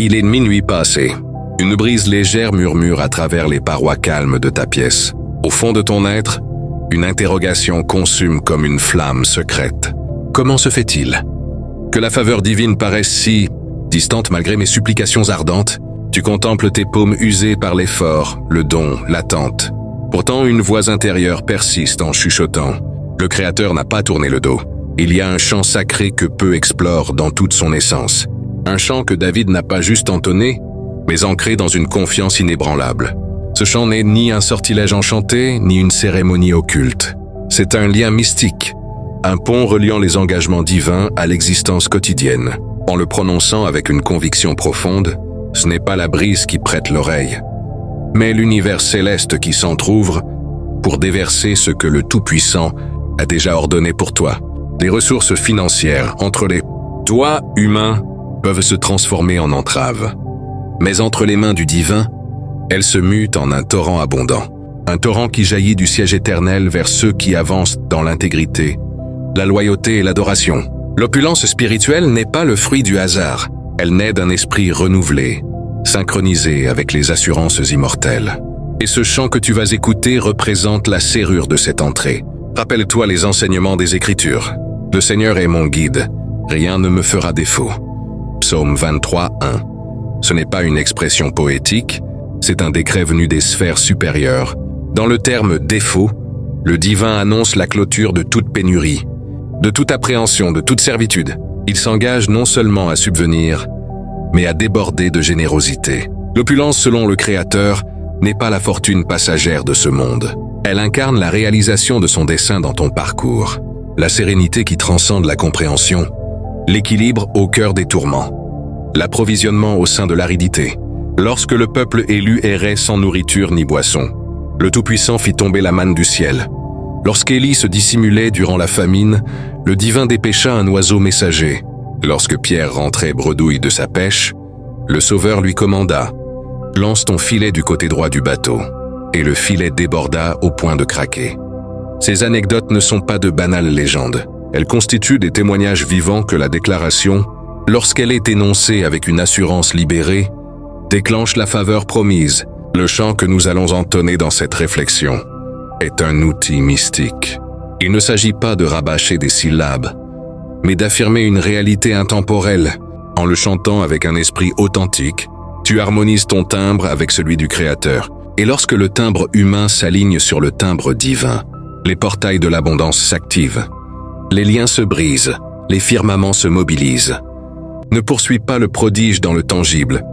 Il est minuit passé. Une brise légère murmure à travers les parois calmes de ta pièce. Au fond de ton être, une interrogation consume comme une flamme secrète. Comment se fait-il que la faveur divine paraisse si distante malgré mes supplications ardentes? Tu contemples tes paumes usées par l'effort, le don, l'attente. Pourtant, une voix intérieure persiste en chuchotant. Le Créateur n'a pas tourné le dos. Il y a un chant sacré que peu explore dans toute son essence. Un chant que David n'a pas juste entonné, mais ancré dans une confiance inébranlable. Ce chant n'est ni un sortilège enchanté, ni une cérémonie occulte. C'est un lien mystique, un pont reliant les engagements divins à l'existence quotidienne. En le prononçant avec une conviction profonde, ce n'est pas la brise qui prête l'oreille, mais l'univers céleste qui s'entr'ouvre pour déverser ce que le Tout-Puissant a déjà ordonné pour toi. Les ressources financières entre les doigts humains peuvent se transformer en entraves. Mais entre les mains du divin, elles se mutent en un torrent abondant. Un torrent qui jaillit du siège éternel vers ceux qui avancent dans l'intégrité, la loyauté et l'adoration. L'opulence spirituelle n'est pas le fruit du hasard. Elle naît d'un esprit renouvelé, synchronisé avec les assurances immortelles. Et ce chant que tu vas écouter représente la serrure de cette entrée. Rappelle-toi les enseignements des Écritures. Le Seigneur est mon guide, rien ne me fera défaut. Psaume 23, 1. Ce n'est pas une expression poétique, c'est un décret venu des sphères supérieures. Dans le terme « défaut », le divin annonce la clôture de toute pénurie, de toute appréhension, de toute servitude. Il s'engage non seulement à subvenir, mais à déborder de générosité. L'opulence selon le Créateur n'est pas la fortune passagère de ce monde. Elle incarne la réalisation de son dessein dans ton parcours, la sérénité qui transcende la compréhension, l'équilibre au cœur des tourments, l'approvisionnement au sein de l'aridité. Lorsque le peuple élu errait sans nourriture ni boisson, le Tout-Puissant fit tomber la manne du ciel. Lorsqu'Élie se dissimulait durant la famine, le divin dépêcha un oiseau messager. Lorsque Pierre rentrait bredouille de sa pêche, le Sauveur lui commanda « Lance ton filet du côté droit du bateau », et le filet déborda au point de craquer. Ces anecdotes ne sont pas de banales légendes. Elles constituent des témoignages vivants que la déclaration, lorsqu'elle est énoncée avec une assurance libérée, déclenche la faveur promise. Le chant que nous allons entonner dans cette réflexion est un outil mystique. Il ne s'agit pas de rabâcher des syllabes, mais d'affirmer une réalité intemporelle. En le chantant avec un esprit authentique, tu harmonises ton timbre avec celui du Créateur. Et lorsque le timbre humain s'aligne sur le timbre divin, les portails de l'abondance s'activent. Les liens se brisent, les firmaments se mobilisent. Ne poursuis pas le prodige dans le tangible,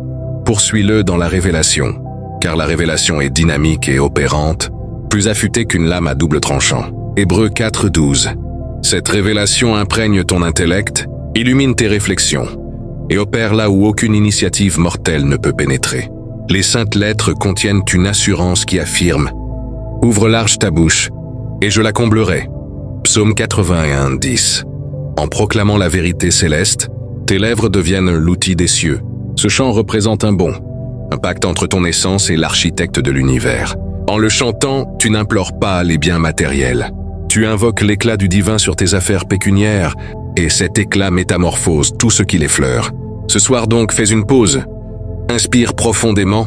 poursuis-le dans la révélation, car la révélation est dynamique et opérante, plus affûtée qu'une lame à double tranchant. Hébreux 4:12. Cette révélation imprègne ton intellect, illumine tes réflexions, et opère là où aucune initiative mortelle ne peut pénétrer. Les saintes lettres contiennent une assurance qui affirme « Ouvre large ta bouche, et je la comblerai ». Psaume 81:10. En proclamant la vérité céleste, tes lèvres deviennent l'outil des cieux. Ce chant représente un pacte entre ton essence et l'architecte de l'univers. En le chantant, tu n'implores pas les biens matériels. Tu invoques l'éclat du divin sur tes affaires pécuniaires, et cet éclat métamorphose tout ce qui l'effleure. Ce soir donc, fais une pause. Inspire profondément,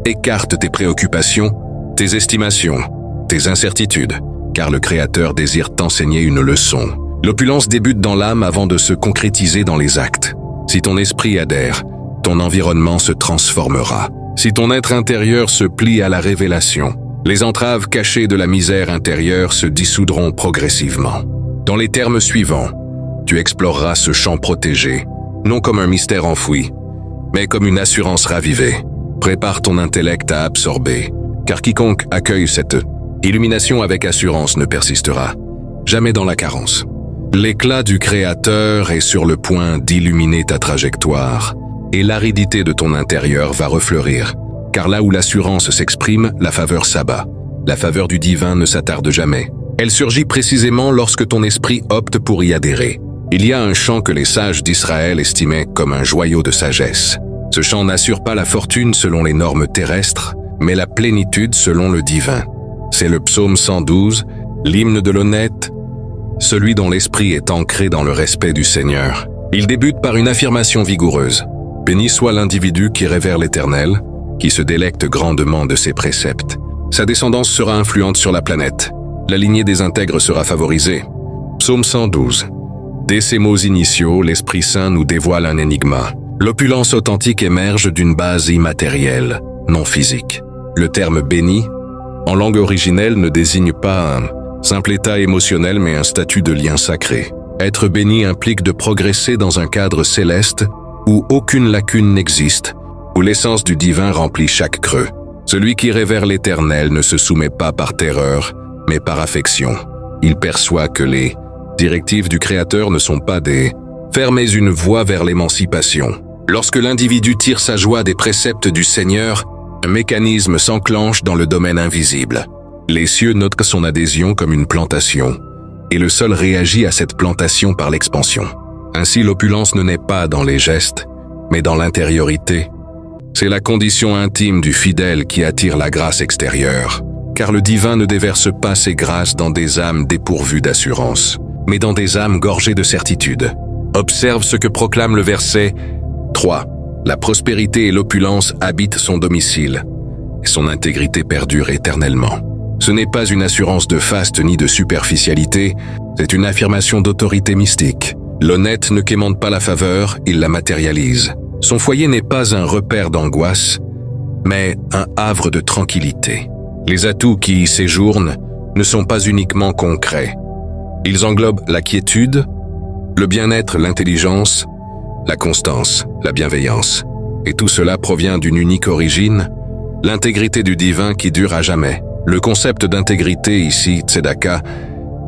écarte tes préoccupations, tes estimations, tes incertitudes, car le Créateur désire t'enseigner une leçon. L'opulence débute dans l'âme avant de se concrétiser dans les actes. Si ton esprit adhère, ton environnement se transformera. Si ton être intérieur se plie à la révélation, les entraves cachées de la misère intérieure se dissoudront progressivement. Dans les termes suivants, tu exploreras ce champ protégé, non comme un mystère enfoui, mais comme une assurance ravivée. Prépare ton intellect à absorber, car quiconque accueille cette illumination avec assurance ne persistera jamais dans la carence. L'éclat du Créateur est sur le point d'illuminer ta trajectoire, et l'aridité de ton intérieur va refleurir, car là où l'assurance s'exprime, la faveur s'abat. La faveur du divin ne s'attarde jamais. Elle surgit précisément lorsque ton esprit opte pour y adhérer. Il y a un chant que les sages d'Israël estimaient comme un joyau de sagesse. Ce chant n'assure pas la fortune selon les normes terrestres, mais la plénitude selon le divin. C'est le psaume 112, l'hymne de l'honnête, celui dont l'esprit est ancré dans le respect du Seigneur. Il débute par une affirmation vigoureuse. Béni soit l'individu qui révère l'Éternel, qui se délecte grandement de ses préceptes. Sa descendance sera influente sur la planète. La lignée des intègres sera favorisée. Psaume 112. Dès ces mots initiaux, l'Esprit Saint nous dévoile un énigma. L'opulence authentique émerge d'une base immatérielle, non physique. Le terme « béni » en langue originelle ne désigne pas un simple état émotionnel mais un statut de lien sacré. Être béni implique de progresser dans un cadre céleste où aucune lacune n'existe, où l'essence du divin remplit chaque creux. Celui qui révère l'Éternel ne se soumet pas par terreur, mais par affection. Il perçoit que les directives du Créateur ne sont pas des « fermez une voie vers l'émancipation ». Lorsque l'individu tire sa joie des préceptes du Seigneur, un mécanisme s'enclenche dans le domaine invisible. Les cieux notent son adhésion comme une plantation, et le sol réagit à cette plantation par l'expansion. Ainsi, l'opulence ne naît pas dans les gestes, mais dans l'intériorité. C'est la condition intime du fidèle qui attire la grâce extérieure, car le divin ne déverse pas ses grâces dans des âmes dépourvues d'assurance, mais dans des âmes gorgées de certitude. Observe ce que proclame le verset 3. La prospérité et l'opulence habitent son domicile, et son intégrité perdure éternellement. Ce n'est pas une assurance de faste ni de superficialité, c'est une affirmation d'autorité mystique. L'honnête ne quémande pas la faveur, il la matérialise. Son foyer n'est pas un repère d'angoisse, mais un havre de tranquillité. Les atouts qui y séjournent ne sont pas uniquement concrets. Ils englobent la quiétude, le bien-être, l'intelligence, la constance, la bienveillance. Et tout cela provient d'une unique origine, l'intégrité du divin qui dure à jamais. Le concept d'intégrité ici, tzedaka,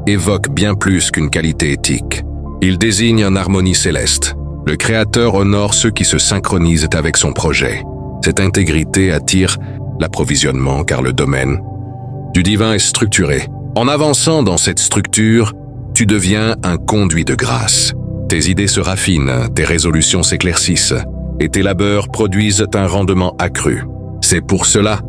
évoque bien plus qu'une qualité éthique. Il désigne une harmonie céleste. Le Créateur honore ceux qui se synchronisent avec son projet. Cette intégrité attire l'approvisionnement car le domaine du divin est structuré. En avançant dans cette structure, tu deviens un conduit de grâce. Tes idées se raffinent, tes résolutions s'éclaircissent, et tes labeurs produisent un rendement accru. C'est pour cela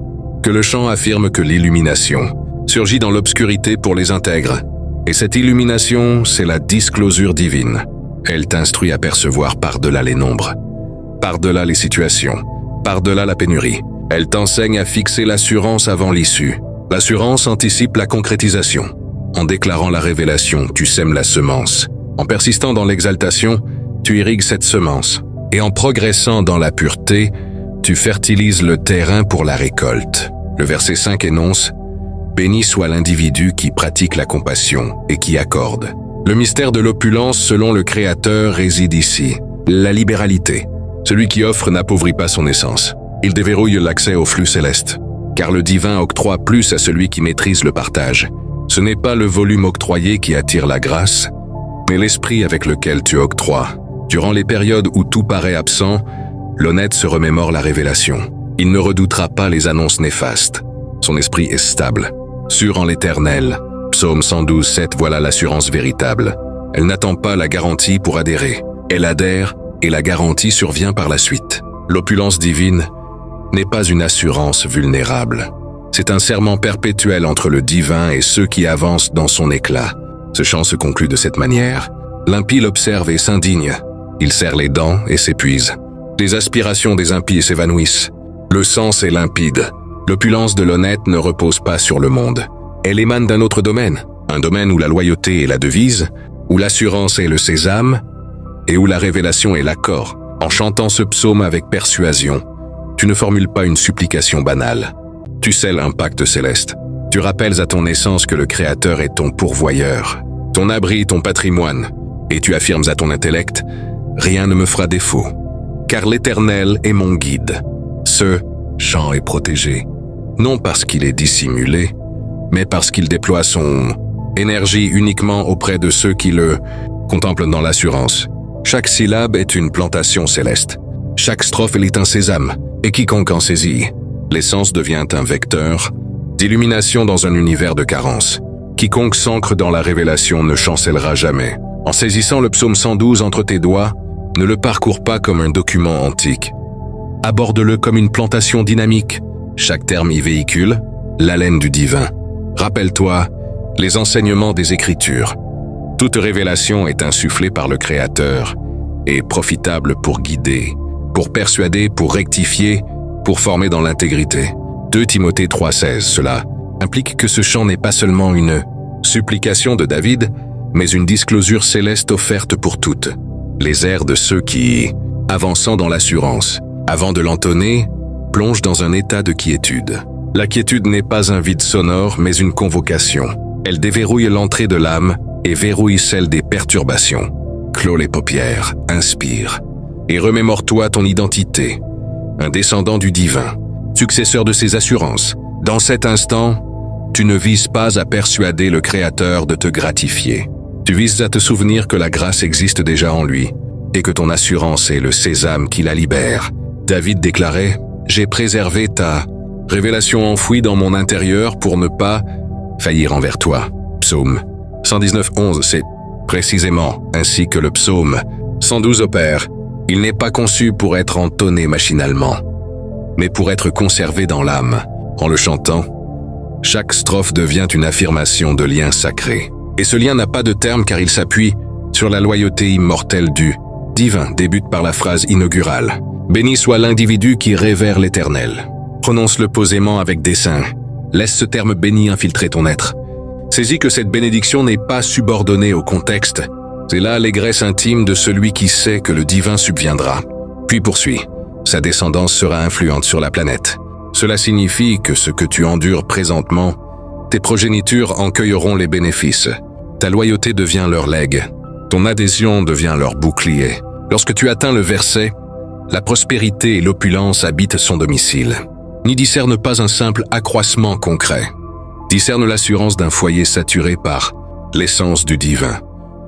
que le chant affirme que l'illumination surgit dans l'obscurité pour les intègres. Et cette illumination, c'est la disclosure divine. Elle t'instruit à percevoir par-delà les nombres, par-delà les situations, par-delà la pénurie. Elle t'enseigne à fixer l'assurance avant l'issue. L'assurance anticipe la concrétisation. En déclarant la révélation, tu sèmes la semence. En persistant dans l'exaltation, tu irrigues cette semence. Et en progressant dans la pureté, tu fertilises le terrain pour la récolte. Le verset 5 énonce « Béni soit l'individu qui pratique la compassion et qui accorde ». Le mystère de l'opulence selon le Créateur réside ici. La libéralité. Celui qui offre n'appauvrit pas son essence. Il déverrouille l'accès au flux céleste. Car le divin octroie plus à celui qui maîtrise le partage. Ce n'est pas le volume octroyé qui attire la grâce, mais l'esprit avec lequel tu octroies. Durant les périodes où tout paraît absent, l'honnête se remémore la révélation. Il ne redoutera pas les annonces néfastes. Son esprit est stable, sûr en l'Éternel. Psaume 112, 7, voilà l'assurance véritable. Elle n'attend pas la garantie pour adhérer. Elle adhère et la garantie survient par la suite. L'opulence divine n'est pas une assurance vulnérable. C'est un serment perpétuel entre le divin et ceux qui avancent dans son éclat. Ce chant se conclut de cette manière. L'impie l'observe et s'indigne. Il serre les dents et s'épuise. Les aspirations des impies s'évanouissent. Le sens est limpide. L'opulence de l'honnête ne repose pas sur le monde. Elle émane d'un autre domaine. Un domaine où la loyauté est la devise, où l'assurance est le sésame, et où la révélation est l'accord. En chantant ce psaume avec persuasion, tu ne formules pas une supplication banale. Tu scelles un pacte céleste. Tu rappelles à ton essence que le Créateur est ton pourvoyeur, ton abri, ton patrimoine, et tu affirmes à ton intellect « Rien ne me fera défaut, car l'Éternel est mon guide. » Ce chant est protégé, non parce qu'il est dissimulé, mais parce qu'il déploie son énergie uniquement auprès de ceux qui le contemplent dans l'assurance. Chaque syllabe est une plantation céleste. Chaque strophe est un sésame, et quiconque en saisit. L'essence devient un vecteur d'illumination dans un univers de carence. Quiconque s'ancre dans la révélation ne chancellera jamais. En saisissant le psaume 112 entre tes doigts, ne le parcours pas comme un document antique. Aborde-le comme une plantation dynamique. Chaque terme y véhicule l'haleine du divin. Rappelle-toi les enseignements des Écritures. Toute révélation est insufflée par le Créateur et profitable pour guider, pour persuader, pour rectifier, pour former dans l'intégrité. 2 Timothée 3,16. Cela implique que ce chant n'est pas seulement une supplication de David, mais une disclosure céleste offerte pour toutes. Les airs de ceux qui, avançant dans l'assurance, avant de l'entonner, plongent dans un état de quiétude. La quiétude n'est pas un vide sonore, mais une convocation. Elle déverrouille l'entrée de l'âme et verrouille celle des perturbations. Clôt les paupières, inspire, et remémore-toi ton identité, un descendant du divin, successeur de ses assurances. Dans cet instant, tu ne vises pas à persuader le Créateur de te gratifier. Tu vises à te souvenir que la grâce existe déjà en lui et que ton assurance est le sésame qui la libère. David déclarait « J'ai préservé ta révélation enfouie dans mon intérieur pour ne pas faillir envers toi. » Psaume 119:11, c'est précisément ainsi que le psaume 112 opère. Il n'est pas conçu pour être entonné machinalement, mais pour être conservé dans l'âme. En le chantant, chaque strophe devient une affirmation de lien sacré. Et ce lien n'a pas de terme car il s'appuie sur la loyauté immortelle du divin, débute par la phrase inaugurale. Béni soit l'individu qui révère l'Éternel. Prononce-le posément avec dessein. Laisse ce terme béni infiltrer ton être. Saisis que cette bénédiction n'est pas subordonnée au contexte. C'est l'allégresse intime de celui qui sait que le divin subviendra. Puis poursuit. Sa descendance sera influente sur la planète. Cela signifie que ce que tu endures présentement, tes progénitures en cueilleront les bénéfices. Ta loyauté devient leur legs. Ton adhésion devient leur bouclier. Lorsque tu atteins le verset, la prospérité et l'opulence habitent son domicile. N'y discerne pas un simple accroissement concret. Discerne l'assurance d'un foyer saturé par l'essence du divin.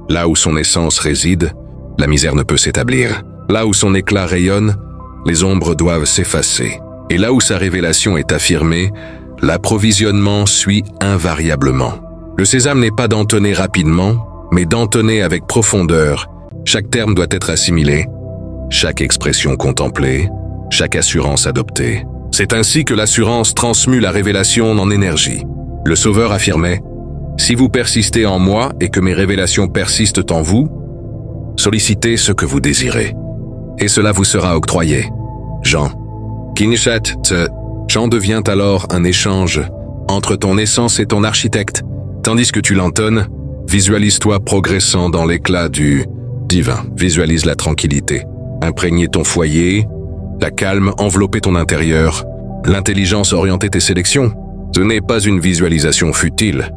Là où son essence réside, la misère ne peut s'établir. Là où son éclat rayonne, les ombres doivent s'effacer. Et là où sa révélation est affirmée, l'approvisionnement suit invariablement. Le sésame n'est pas d'entonner rapidement, mais d'entonner avec profondeur. Chaque terme doit être assimilé, chaque expression contemplée, chaque assurance adoptée. C'est ainsi que l'assurance transmue la révélation en énergie. Le Sauveur affirmait « Si vous persistez en moi et que mes révélations persistent en vous, sollicitez ce que vous désirez, et cela vous sera octroyé. » Jean. Kinshat, chant devient alors un échange entre ton essence et ton architecte. Tandis que tu l'entonnes, visualise-toi progressant dans l'éclat du divin. Visualise la tranquillité, imprégner ton foyer, la calme envelopper ton intérieur, l'intelligence orienter tes sélections. Ce n'est pas une visualisation futile,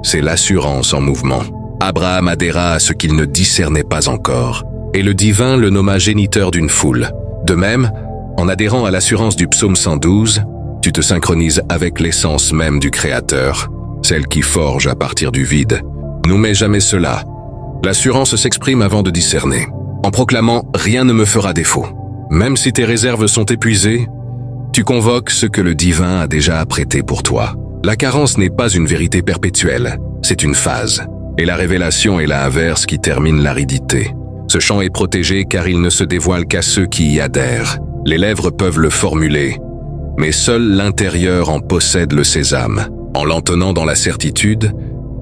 c'est l'assurance en mouvement. Abraham adhéra à ce qu'il ne discernait pas encore, et le divin le nomma géniteur d'une foule. De même, en adhérant à l'assurance du psaume 112, tu te synchronises avec l'essence même du Créateur, celle qui forge à partir du vide. N'oumets jamais cela. L'assurance s'exprime avant de discerner, en proclamant « rien ne me fera défaut ». Même si tes réserves sont épuisées, tu convoques ce que le divin a déjà apprêté pour toi. La carence n'est pas une vérité perpétuelle, c'est une phase. Et la révélation est l'inverse qui termine l'aridité. Ce chant est protégé car il ne se dévoile qu'à ceux qui y adhèrent. Les lèvres peuvent le formuler, mais seul l'intérieur en possède le sésame. En l'entonnant dans la certitude,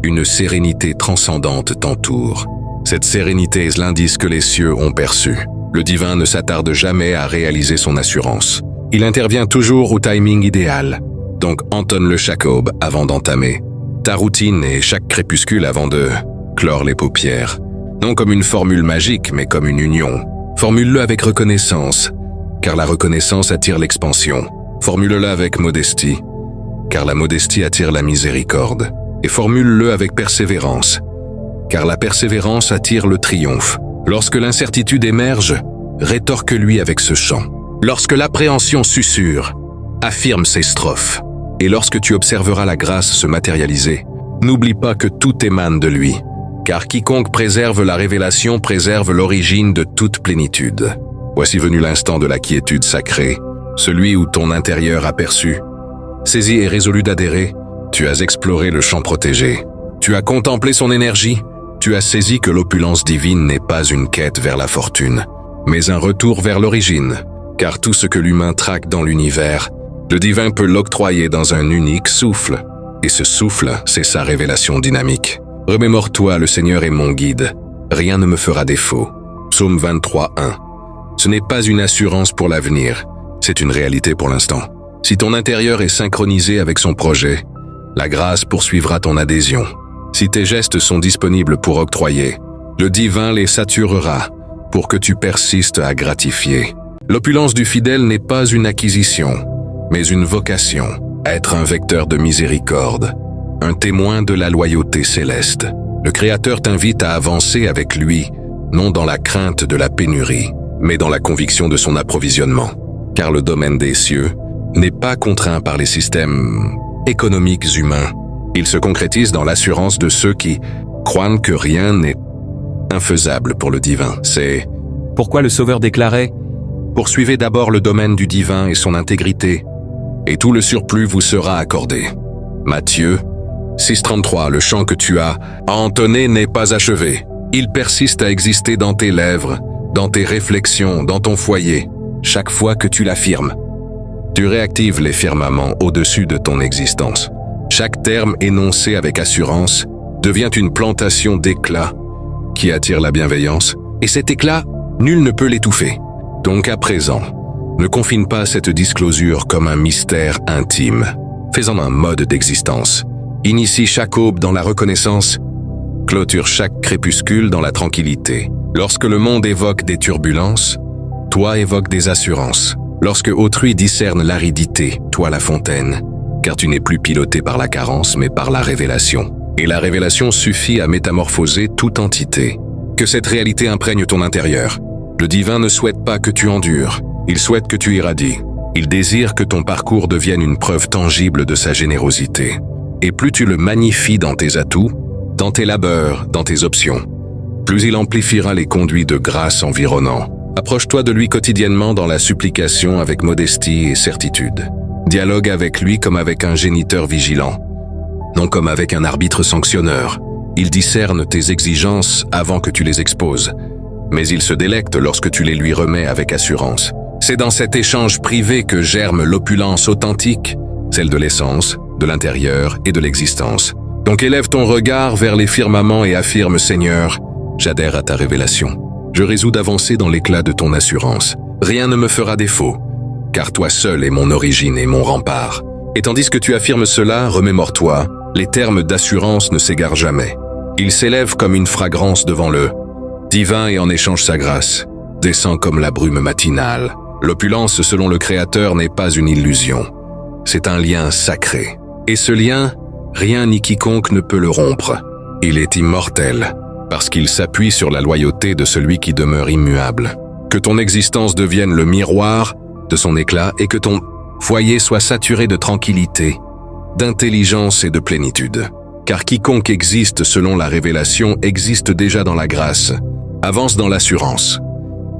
une sérénité transcendante t'entoure. Cette sérénité est l'indice que les cieux ont perçu. Le divin ne s'attarde jamais à réaliser son assurance. Il intervient toujours au timing idéal. Donc entonne-le chaque aube avant d'entamer ta routine et chaque crépuscule avant de clore les paupières. Non comme une formule magique, mais comme une union. Formule-le avec reconnaissance, car la reconnaissance attire l'expansion. Formule-le avec modestie, car la modestie attire la miséricorde. Et formule-le avec persévérance, car la persévérance attire le triomphe. Lorsque l'incertitude émerge, rétorque-lui avec ce chant. Lorsque l'appréhension susurre, affirme ces strophes. Et lorsque tu observeras la grâce se matérialiser, n'oublie pas que tout émane de lui, car quiconque préserve la révélation préserve l'origine de toute plénitude. Voici venu l'instant de la quiétude sacrée, celui où ton intérieur aperçu. Saisi et résolu d'adhérer, tu as exploré le champ protégé. Tu as contemplé son énergie, tu as saisi que l'opulence divine n'est pas une quête vers la fortune, mais un retour vers l'origine, car tout ce que l'humain traque dans l'univers, le divin peut l'octroyer dans un unique souffle. Et ce souffle, c'est sa révélation dynamique. Remémore-toi, le Seigneur est mon guide. Rien ne me fera défaut. Psaume 23:1. Ce n'est pas une assurance pour l'avenir, c'est une réalité pour l'instant. Si ton intérieur est synchronisé avec son projet, la grâce poursuivra ton adhésion. Si tes gestes sont disponibles pour octroyer, le divin les saturera pour que tu persistes à gratifier. L'opulence du fidèle n'est pas une acquisition, mais une vocation. Être un vecteur de miséricorde, un témoin de la loyauté céleste. Le Créateur t'invite à avancer avec lui, non dans la crainte de la pénurie, mais dans la conviction de son approvisionnement. Car le domaine des cieux n'est pas contraint par les systèmes économiques humains. Il se concrétise dans l'assurance de ceux qui croient que rien n'est infaisable pour le divin. C'est Pourquoi le Sauveur déclarait « Poursuivez d'abord le domaine du divin et son intégrité, et tout le surplus vous sera accordé. » Matthieu 6,33. Le chant que tu as entonné n'est pas achevé. Il persiste à exister dans tes lèvres, dans tes réflexions, dans ton foyer, chaque fois que tu l'affirmes. Tu réactives les firmaments au-dessus de ton existence. Chaque terme énoncé avec assurance devient une plantation d'éclat qui attire la bienveillance, et cet éclat, nul ne peut l'étouffer. Donc à présent, ne confine pas cette disclosure comme un mystère intime. Fais-en un mode d'existence. Initie chaque aube dans la reconnaissance, clôture chaque crépuscule dans la tranquillité. Lorsque le monde évoque des turbulences, toi évoque des assurances. Lorsque autrui discerne l'aridité, toi la fontaine, car tu n'es plus piloté par la carence mais par la révélation. Et la révélation suffit à métamorphoser toute entité. Que cette réalité imprègne ton intérieur. Le divin ne souhaite pas que tu endures, il souhaite que tu irradies. Il désire que ton parcours devienne une preuve tangible de sa générosité. Et plus tu le magnifies dans tes atouts, dans tes labeurs, dans tes options, plus il amplifiera les conduits de grâce environnants. Approche-toi de lui quotidiennement dans la supplication avec modestie et certitude. Dialogue avec lui comme avec un géniteur vigilant, non comme avec un arbitre sanctionneur. Il discerne tes exigences avant que tu les exposes, mais il se délecte lorsque tu les lui remets avec assurance. C'est dans cet échange privé que germe l'opulence authentique, celle de l'essence, de l'intérieur et de l'existence. Donc élève ton regard vers les firmaments et affirme « Seigneur, j'adhère à ta révélation. Je résous d'avancer dans l'éclat de ton assurance. Rien ne me fera défaut, car toi seul es mon origine et mon rempart. » Et tandis que tu affirmes cela, remémore-toi, les termes d'assurance ne s'égarent jamais. Ils s'élèvent comme une fragrance devant le divin et en échange sa grâce descend comme la brume matinale. L'opulence selon le Créateur n'est pas une illusion. C'est un lien sacré. Et ce lien, rien ni quiconque ne peut le rompre. Il est immortel, parce qu'il s'appuie sur la loyauté de celui qui demeure immuable. Que ton existence devienne le miroir de son éclat et que ton foyer soit saturé de tranquillité, d'intelligence et de plénitude. Car quiconque existe selon la révélation existe déjà dans la grâce, avance dans l'assurance,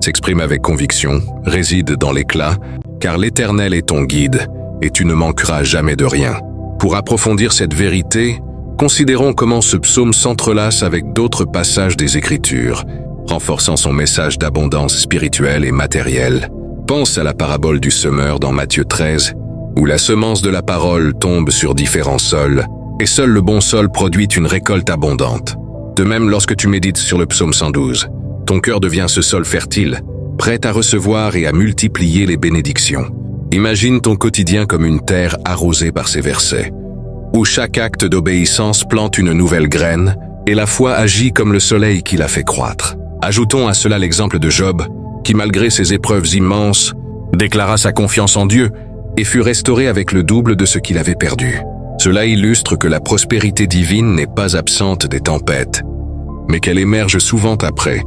s'exprime avec conviction, réside dans l'éclat, car l'Éternel est ton guide et tu ne manqueras jamais de rien. Pour approfondir cette vérité, considérons comment ce psaume s'entrelace avec d'autres passages des Écritures, renforçant son message d'abondance spirituelle et matérielle. Pense à la parabole du semeur dans Matthieu 13, où la semence de la parole tombe sur différents sols, et seul le bon sol produit une récolte abondante. De même, lorsque tu médites sur le psaume 112, ton cœur devient ce sol fertile, prêt à recevoir et à multiplier les bénédictions. Imagine ton quotidien comme une terre arrosée par ces versets, où chaque acte d'obéissance plante une nouvelle graine, et la foi agit comme le soleil qui la fait croître. Ajoutons à cela l'exemple de Job, qui malgré ses épreuves immenses, déclara sa confiance en Dieu et fut restauré avec le double de ce qu'il avait perdu. Cela illustre que la prospérité divine n'est pas absente des tempêtes, mais qu'elle émerge souvent après,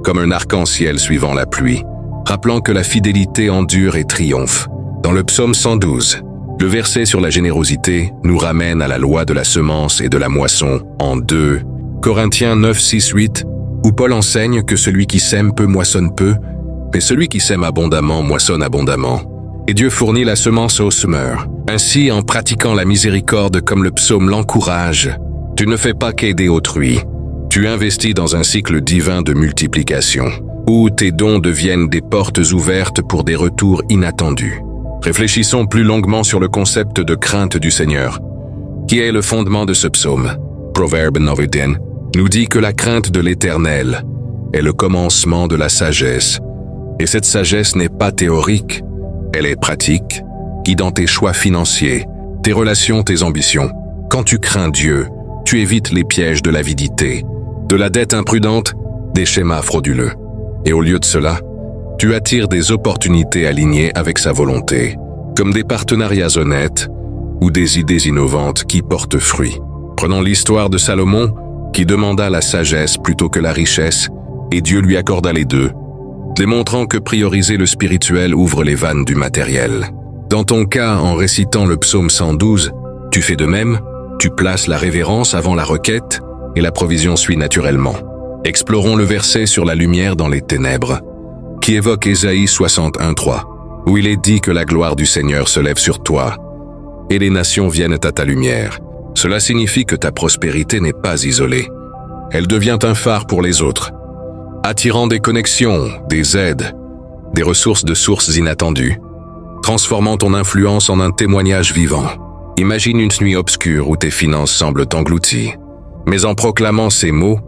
comme un arc-en-ciel suivant la pluie, rappelant que la fidélité endure et triomphe. Dans le psaume 112, le verset sur la générosité nous ramène à la loi de la semence et de la moisson en 2 Corinthiens 9, 6, 8, où Paul enseigne que celui qui sème peu moissonne peu, mais celui qui sème abondamment moissonne abondamment. Et Dieu fournit la semence au semeur. Ainsi, en pratiquant la miséricorde comme le psaume l'encourage, tu ne fais pas qu'aider autrui. Tu investis dans un cycle divin de multiplication, où tes dons deviennent des portes ouvertes pour des retours inattendus. Réfléchissons plus longuement sur le concept de crainte du Seigneur, qui est le fondement de ce psaume. Proverbe 9:10 nous dit que la crainte de l'Éternel est le commencement de la sagesse, Et cette sagesse n'est pas théorique, elle est pratique, guidant tes choix financiers, tes relations, tes ambitions. Quand tu crains Dieu, tu évites les pièges de l'avidité, de la dette imprudente, des schémas frauduleux. Et au lieu de cela, tu attires des opportunités alignées avec sa volonté, comme des partenariats honnêtes ou des idées innovantes qui portent fruit. Prenons l'histoire de Salomon, qui demanda la sagesse plutôt que la richesse, et Dieu lui accorda les deux, démontrant que prioriser le spirituel ouvre les vannes du matériel. Dans ton cas, en récitant le psaume 112, tu fais de même, tu places la révérence avant la requête, et la provision suit naturellement. Explorons le verset sur la lumière dans les ténèbres, qui évoque Ésaïe 61:3, où il est dit que la gloire du Seigneur se lève sur toi, et les nations viennent à ta lumière. Cela signifie que ta prospérité n'est pas isolée. Elle devient un phare pour les autres, attirant des connexions, des aides, des ressources de sources inattendues, transformant ton influence en un témoignage vivant. Imagine une nuit obscure où tes finances semblent englouties. Mais en proclamant ces mots,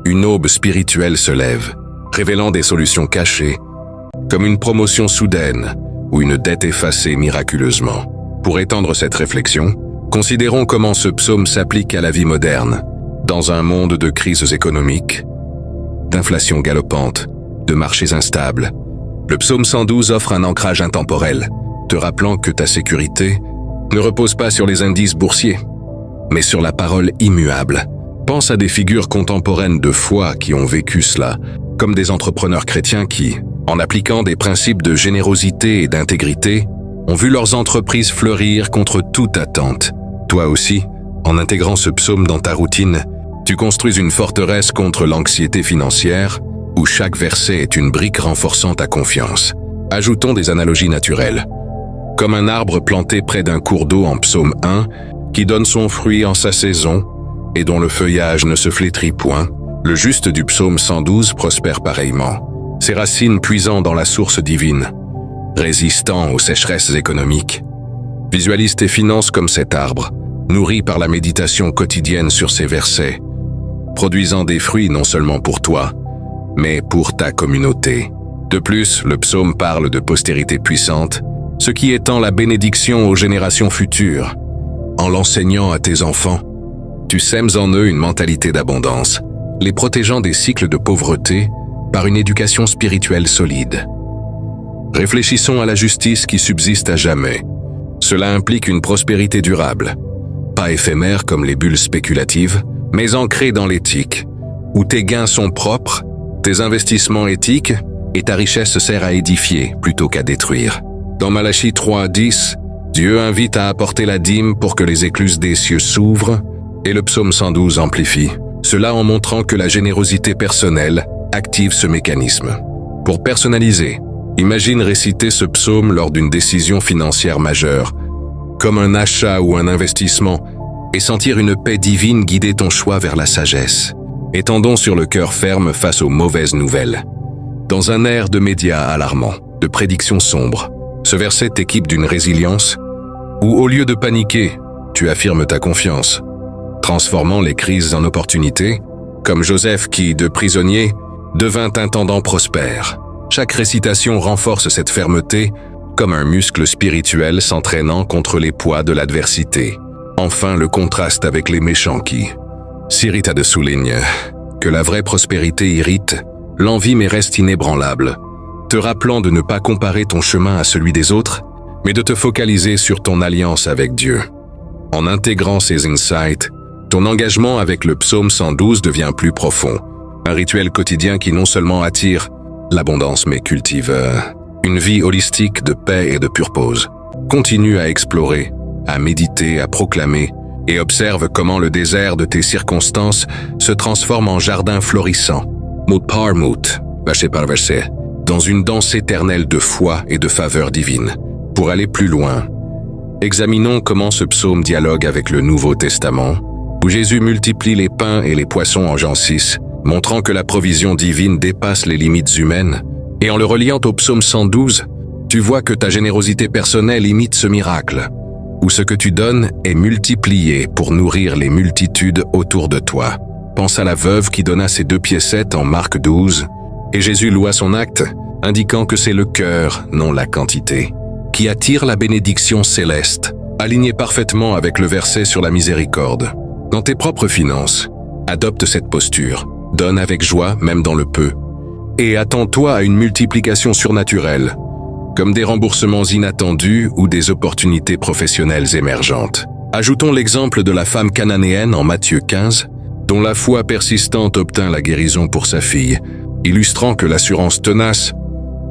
une aube spirituelle se lève, révélant des solutions cachées, comme une promotion soudaine ou une dette effacée miraculeusement. Pour étendre cette réflexion, considérons comment ce psaume s'applique à la vie moderne, dans un monde de crises économiques, d'inflation galopante, de marchés instables. Le psaume 112 offre un ancrage intemporel, te rappelant que ta sécurité ne repose pas sur les indices boursiers, mais sur la parole immuable. Pense à des figures contemporaines de foi qui ont vécu cela, comme des entrepreneurs chrétiens qui, en appliquant des principes de générosité et d'intégrité, ont vu leurs entreprises fleurir contre toute attente. Toi aussi, en intégrant ce psaume dans ta routine, tu construis une forteresse contre l'anxiété financière, où chaque verset est une brique renforçant ta confiance. Ajoutons des analogies naturelles. Comme un arbre planté près d'un cours d'eau en psaume 1, qui donne son fruit en sa saison, et dont le feuillage ne se flétrit point, le juste du psaume 112 prospère pareillement, ses racines puisant dans la source divine, résistant aux sécheresses économiques. Visualise tes finances comme cet arbre, nourri par la méditation quotidienne sur ces versets, produisant des fruits non seulement pour toi, mais pour ta communauté. De plus, le psaume parle de postérité puissante, ce qui étend la bénédiction aux générations futures. En l'enseignant à tes enfants, tu sèmes en eux une mentalité d'abondance, les protégeant des cycles de pauvreté par une éducation spirituelle solide. Réfléchissons à la justice qui subsiste à jamais. Cela implique une prospérité durable, pas éphémère comme les bulles spéculatives, mais ancrée dans l'éthique, où tes gains sont propres, tes investissements éthiques et ta richesse sert à édifier plutôt qu'à détruire. Dans Malachie 3:10, Dieu invite à apporter la dîme pour que les écluses des cieux s'ouvrent, et le psaume 112 amplifie, cela en montrant que la générosité personnelle active ce mécanisme. Pour personnaliser, imagine réciter ce psaume lors d'une décision financière majeure, comme un achat ou un investissement, et sentir une paix divine guider ton choix vers la sagesse. Étendons sur le cœur ferme face aux mauvaises nouvelles. Dans un air de médias alarmants, de prédictions sombres, ce verset t'équipe d'une résilience où, au lieu de paniquer, tu affirmes ta confiance, transformant les crises en opportunités, comme Joseph qui, de prisonnier, devint intendant prospère. Chaque récitation renforce cette fermeté comme un muscle spirituel s'entraînant contre les poids de l'adversité. Enfin, le contraste avec les méchants qui s'irritent souligne que la vraie prospérité irrite, l'envie mais reste inébranlable, te rappelant de ne pas comparer ton chemin à celui des autres, mais de te focaliser sur ton alliance avec Dieu. En intégrant ces insights, ton engagement avec le psaume 112 devient plus profond, un rituel quotidien qui non seulement attire l'abondance mais cultive une vie holistique de paix et de purpose. Continue à explorer, à méditer, à proclamer, et observe comment le désert de tes circonstances se transforme en jardin florissant, mot par mot, verset par verset, dans une danse éternelle de foi et de faveur divine. Pour aller plus loin, examinons comment ce psaume dialogue avec le Nouveau Testament, où Jésus multiplie les pains et les poissons en Jean 6, montrant que la provision divine dépasse les limites humaines. Et en le reliant au psaume 112, tu vois que ta générosité personnelle imite ce miracle, où ce que tu donnes est multiplié pour nourrir les multitudes autour de toi. Pense à la veuve qui donna ses 2 piécettes en Marc 12, et Jésus loua son acte, indiquant que c'est le cœur, non la quantité, qui attire la bénédiction céleste, alignée parfaitement avec le verset sur la miséricorde. Dans tes propres finances, adopte cette posture, donne avec joie même dans le peu, et attends-toi à une multiplication surnaturelle, comme des remboursements inattendus ou des opportunités professionnelles émergentes. Ajoutons l'exemple de la femme cananéenne en Matthieu 15, dont la foi persistante obtint la guérison pour sa fille, illustrant que l'assurance tenace,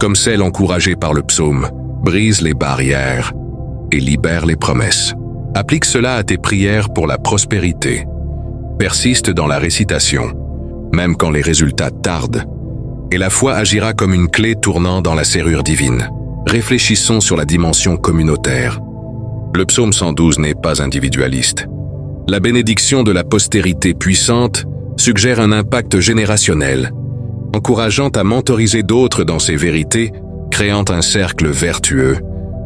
comme celle encouragée par le psaume, brise les barrières et libère les promesses. Applique cela à tes prières pour la prospérité. Persiste dans la récitation, même quand les résultats tardent, et la foi agira comme une clé tournant dans la serrure divine. Réfléchissons sur la dimension communautaire. Le psaume 112 n'est pas individualiste. La bénédiction de la postérité puissante suggère un impact générationnel, encourageant à mentoriser d'autres dans ces vérités, créant un cercle vertueux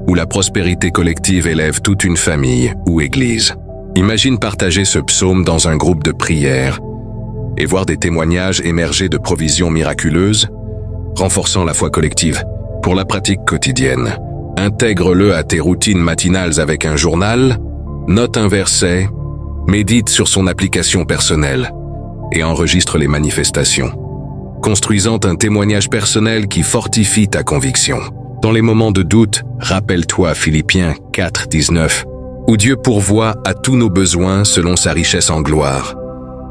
où la prospérité collective élève toute une famille ou église. Imagine partager ce psaume dans un groupe de prière et voir des témoignages émerger de provisions miraculeuses, renforçant la foi collective. Pour la pratique quotidienne, intègre-le à tes routines matinales avec un journal, note un verset, médite sur son application personnelle et enregistre les manifestations, construisant un témoignage personnel qui fortifie ta conviction. Dans les moments de doute, rappelle-toi Philippiens 4:19, où Dieu pourvoit à tous nos besoins selon sa richesse en gloire.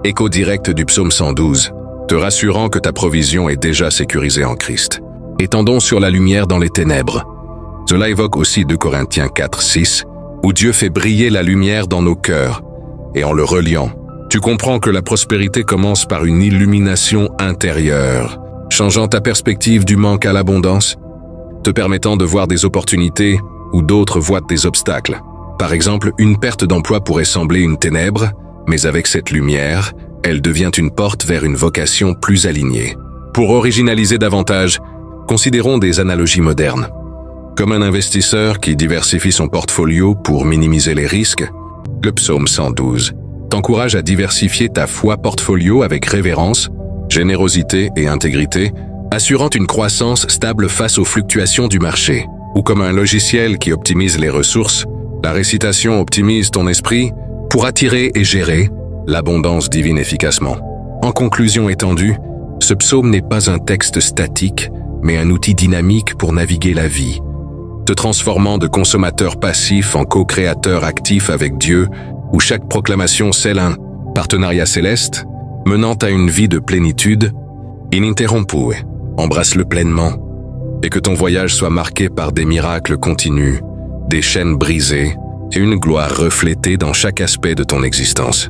Écho direct du psaume 112, te rassurant que ta provision est déjà sécurisée en Christ. Étendons sur la lumière dans les ténèbres. Cela évoque aussi 2 Corinthiens 4:6, où Dieu fait briller la lumière dans nos cœurs, et en le reliant, tu comprends que la prospérité commence par une illumination intérieure, changeant ta perspective du manque à l'abondance, te permettant de voir des opportunités où d'autres voient des obstacles. Par exemple, une perte d'emploi pourrait sembler une ténèbre, mais avec cette lumière, elle devient une porte vers une vocation plus alignée. Pour originaliser davantage, considérons des analogies modernes. Comme un investisseur qui diversifie son portfolio pour minimiser les risques, le psaume 112 t'encourage à diversifier ta foi portfolio avec révérence, générosité et intégrité, assurant une croissance stable face aux fluctuations du marché. Ou comme un logiciel qui optimise les ressources, la récitation optimise ton esprit pour attirer et gérer l'abondance divine efficacement. En conclusion étendue, ce psaume n'est pas un texte statique, mais un outil dynamique pour naviguer la vie, te transformant de consommateur passif en co-créateur actif avec Dieu, où chaque proclamation scelle un partenariat céleste, menant à une vie de plénitude, ininterrompue. Embrasse-le pleinement, et que ton voyage soit marqué par des miracles continus, des chaînes brisées, et une gloire reflétée dans chaque aspect de ton existence.